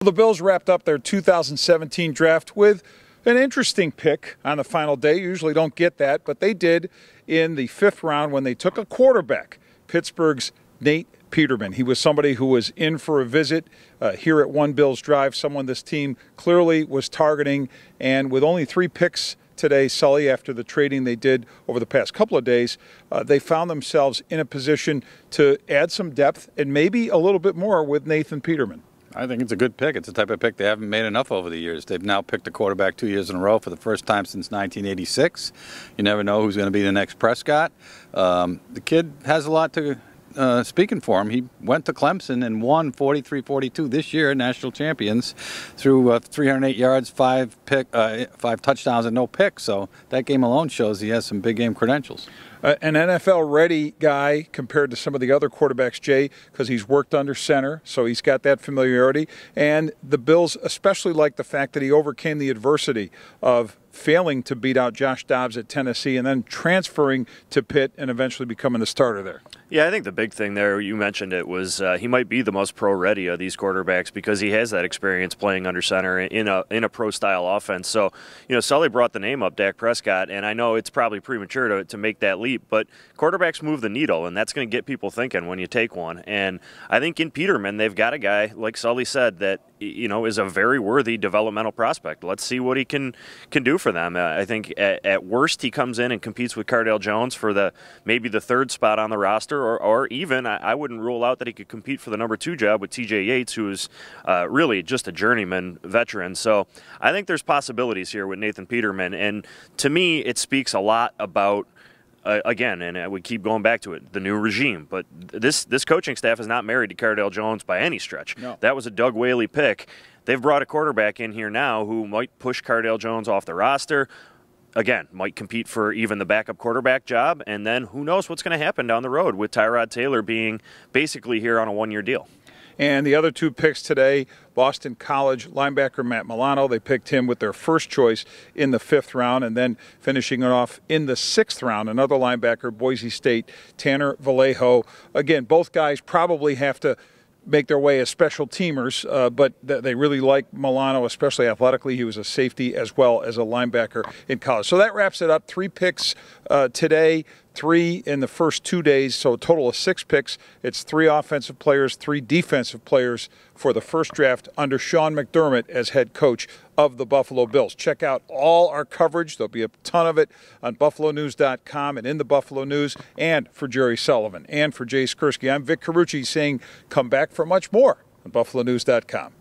The Bills wrapped up their 2017 draft with an interesting pick on the final day. Usually don't get that, but they did in the 5th round when they took a quarterback, Pittsburgh's Nate Peterman. He was somebody who was in for a visit here at One Bills Drive, someone this team clearly was targeting, and with only 3 picks today, Sully, after the trading they did over the past couple of days, they found themselves in a position to add some depth and maybe a little bit more with Nathan Peterman. I think it's a good pick. It's the type of pick they haven't made enough over the years. They've now picked a quarterback 2 years in a row for the first time since 1986. You never know who's going to be the next Prescott. The kid has a lot to speaking for him. He went to Clemson and won 43-42 this year, national champions, through 308 yards, 5 touchdowns and no picks. So that game alone shows he has some big game credentials. An NFL-ready guy compared to some of the other quarterbacks, Jay, because he's worked under center, so he's got that familiarity. And the Bills especially like the fact that he overcame the adversity of failing to beat out Josh Dobbs at Tennessee and then transferring to Pitt and eventually becoming the starter there. Yeah, I think the big thing there, you mentioned it, was he might be the most pro-ready of these quarterbacks because he has that experience playing under center in a pro-style offense. So, Sully brought the name up, Dak Prescott, and I know it's probably premature to make that leap, but quarterbacks move the needle, and that's going to get people thinking when you take one. And I think in Peterman, they've got a guy, like Sully said, that is a very worthy developmental prospect. Let's see what he can do for them. I think at worst he comes in and competes with Cardale Jones for maybe the 3rd spot on the roster, or even I wouldn't rule out that he could compete for the number 2 job with TJ Yates, who is really just a journeyman veteran. So I think there's possibilities here with Nathan Peterman, and to me it speaks a lot about again, and we keep going back to it, the new regime. But this coaching staff is not married to Cardale Jones by any stretch. No. That was a Doug Whaley pick. They've brought a quarterback in here now who might push Cardale Jones off the roster. Again, might compete for even the backup quarterback job. And then who knows what's going to happen down the road with Tyrod Taylor being basically here on a 1-year deal. And the other 2 picks today, Boston College linebacker Matt Milano. They picked him with their first choice in the 5th round, and then finishing it off in the 6th round, another linebacker, Boise State, Tanner Vallejo. Again, both guys probably have to make their way as special teamers, but they really like Milano, especially athletically. He was a safety as well as a linebacker in college. So that wraps it up. 3 picks today, 3 in the first 2 days, so a total of 6 picks. It's 3 offensive players, 3 defensive players for the first draft under Sean McDermott as head coach of the Buffalo Bills. Check out all our coverage. There'll be a ton of it on BuffaloNews.com and in the Buffalo News. And for Jerry Sullivan and for Jay Skursky, I'm Vic Carucci saying come back for much more on BuffaloNews.com.